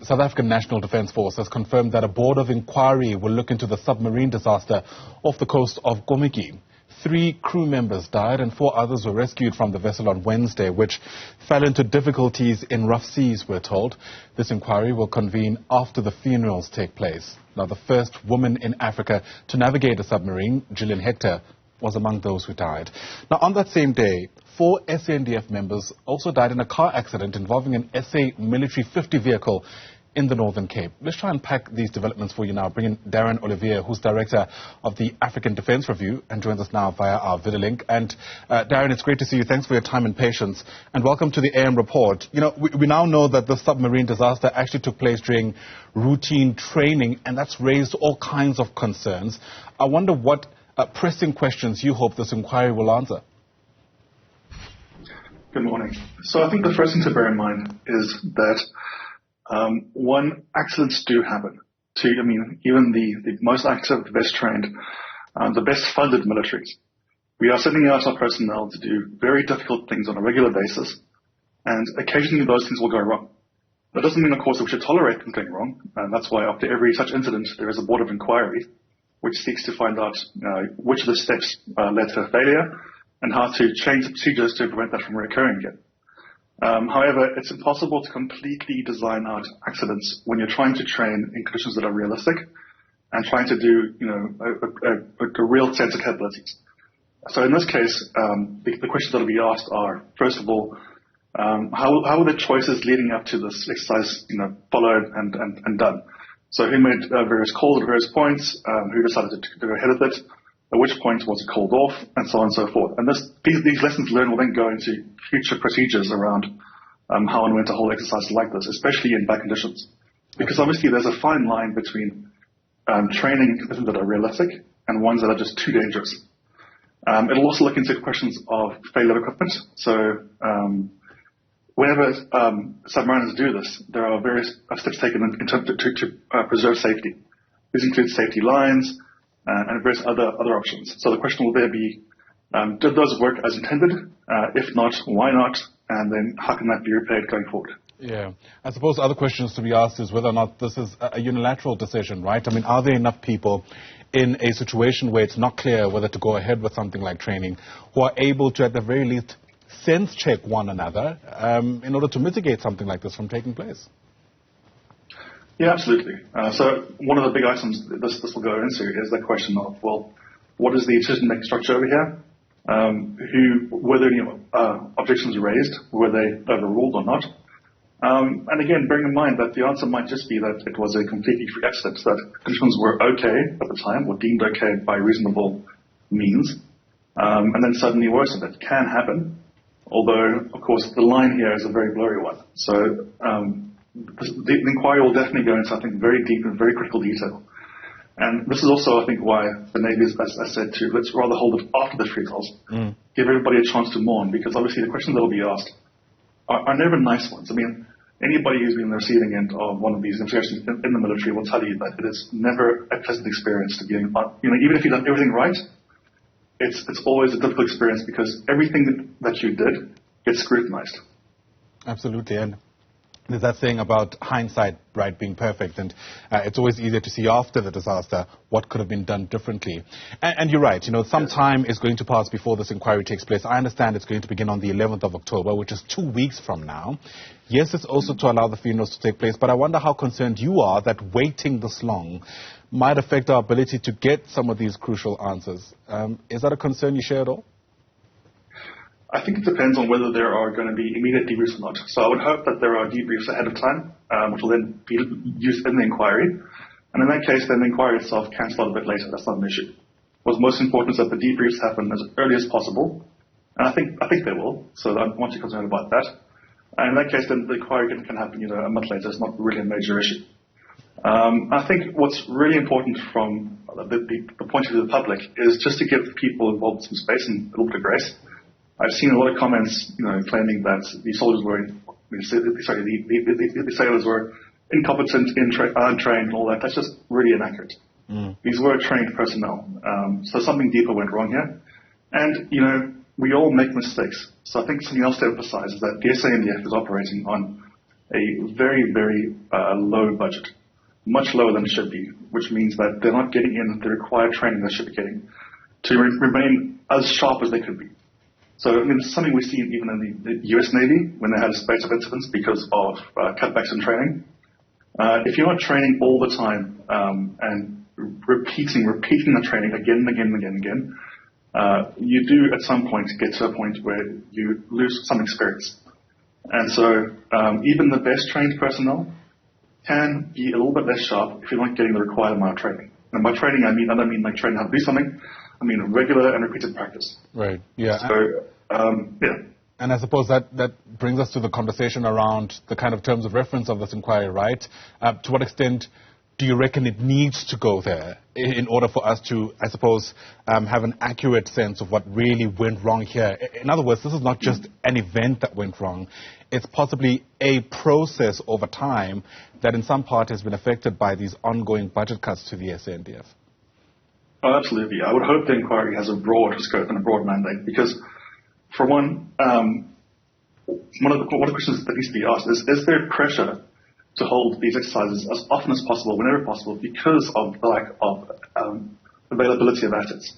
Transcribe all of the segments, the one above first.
The South African National Defence Force has confirmed that a board of inquiry will look into the submarine disaster off the coast of Kommetjie. 3 crew members died and 4 others were rescued from the vessel on Wednesday, which fell into difficulties in rough seas, we're told. This inquiry will convene after the funerals take place. Now, the first woman in Africa to navigate a submarine, Gillian Hector, was among those who died. Now, on that same day, 4 SANDF members also died in a car accident involving an SA military 50 vehicle in the Northern Cape. Let's try and unpack these developments for you now. Bring in Darren Olivier, who's director of the African Defence Review, and joins us now via our video link. And Darren, it's great to see you. Thanks for your time and patience. And welcome to the AM report. You know, we now know that the submarine disaster actually took place during routine training, and that's raised all kinds of concerns. I wonder what pressing questions you hope this inquiry will answer. Good morning. So I think the first thing to bear in mind is that one, accidents do happen. Two, I mean, even the most active, the best trained, the best funded militaries. We are sending out our personnel to do very difficult things on a regular basis, and occasionally those things will go wrong. That doesn't mean, of course, that we should tolerate them going wrong, and that's why after every such incident there is a board of inquiry which seeks to find out which of the steps led to failure and how to change the procedures to prevent that from recurring again. However, it's impossible to completely design out accidents when you're trying to train in conditions that are realistic and trying to do, a real sense of capabilities. So in this case, the questions that will be asked are, first of all, how were the choices leading up to this exercise, followed and done? So who made various calls at various points? Who decided to go ahead with it? At which point was it called off, and so on and so forth. And these lessons learned will then go into future procedures around how and when to hold exercises like this, especially in bad conditions. Because obviously there's a fine line between training conditions that are realistic and ones that are just too dangerous. It'll also look into questions of failure of equipment. So whenever submariners do this, there are various steps taken in terms to preserve safety. These include safety lines, and various other options. So the question will there be, did those work as intended? If not, why not? And then how can that be repaired going forward? Yeah. I suppose other questions to be asked is whether or not this is a unilateral decision, right? I mean, are there enough people in a situation where it's not clear whether to go ahead with something like training who are able to, at the very least, sense check one another in order to mitigate something like this from taking place? Yeah, absolutely. So one of the big items this will go into is the question of, well, what is the decision-making structure over here? Were there any objections raised? Were they overruled or not? And again, bearing in mind that the answer might just be that it was a completely free accident, that conditions were okay at the time, or deemed okay by reasonable means, and then suddenly worsened. It can happen, although, of course, the line here is a very blurry one. So the inquiry will definitely go into, I think, very deep and very critical detail. And this is also, I think, why the Navy, as I said, let's rather hold it after the funerals, give everybody a chance to mourn, because obviously the questions that will be asked are never nice ones. I mean, anybody who's been on the receiving end of one of these investigations in the military will tell you that it is never a pleasant experience to be, even if you've done everything right, it's always a difficult experience because everything that you did gets scrutinized. Absolutely. And there's that saying about hindsight, right, being perfect, and it's always easier to see after the disaster what could have been done differently. And you're right, some time is going to pass before this inquiry takes place. I understand it's going to begin on the 11th of October, which is 2 weeks from now. Yes, it's also to allow the funerals to take place, but I wonder how concerned you are that waiting this long might affect our ability to get some of these crucial answers. Is that a concern you share at all? I think it depends on whether there are going to be immediate debriefs or not. So I would hope that there are debriefs ahead of time, which will then be used in the inquiry. And in that case, then the inquiry itself can start a bit later. That's not an issue. What's most important is that the debriefs happen as early as possible. And I think they will. So I'm not too concerned about that. And in that case, then the inquiry can happen, a month later. It's not really a major issue. I think what's really important from the point of view of the public is just to give people involved some space and a little bit of grace. I've seen a lot of comments, claiming that the soldiers were, the sailors were incompetent, untrained, and all that. That's just really inaccurate. These were trained personnel. So something deeper went wrong here. And, we all make mistakes. So I think something else to emphasize is that the SANDF is operating on a very, very low budget, much lower than it should be, which means that they're not getting in the required training they should be getting to remain as sharp as they could be. So, I mean, it's something we see even in the US Navy when they had a spate of incidents because of cutbacks in training. If you're not training all the time and repeating the training again and again and again and again, you do at some point get to a point where you lose some experience. And so even the best trained personnel can be a little bit less sharp if you're not getting the required amount of training. And by training, I don't mean like training how to do something. I mean regular and repeated practice. Right, yeah. So, yeah. And I suppose that brings us to the conversation around the kind of terms of reference of this inquiry, right? To what extent do you reckon it needs to go there in order for us to, I suppose, have an accurate sense of what really went wrong here? In other words, this is not just an event that went wrong. It's possibly a process over time that in some part has been affected by these ongoing budget cuts to the SANDF. Oh, absolutely. I would hope the inquiry has a broad scope and a broad mandate because, for one of the questions that needs to be asked is there pressure to hold these exercises as often as possible, whenever possible, because of the lack of availability of assets?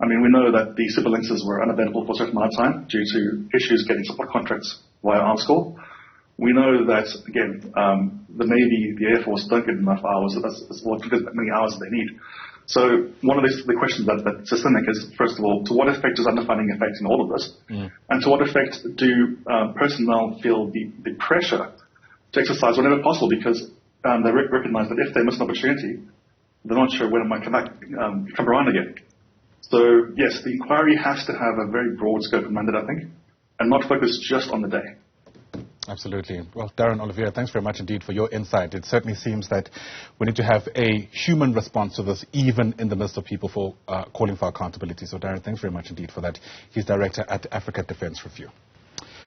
I mean, we know that the Super Lynxes were unavailable for a certain amount of time due to issues getting support contracts via Arms Corps. We know that, again, the Navy, the Air Force don't get enough hours, as many hours as they need. So one of the questions that's systemic is, first of all, to what effect is underfunding affecting all of this? And to what effect do personnel feel the pressure to exercise whenever possible because they recognize that if they miss an opportunity, they're not sure when it might come around again. So, yes, the inquiry has to have a very broad scope of mandate, I think, and not focus just on the day. Absolutely. Well, Darren Olivier, thanks very much indeed for your insight. It certainly seems that we need to have a human response to this, even in the midst of people calling for accountability. So, Darren, thanks very much indeed for that. He's director at Africa Defence Review.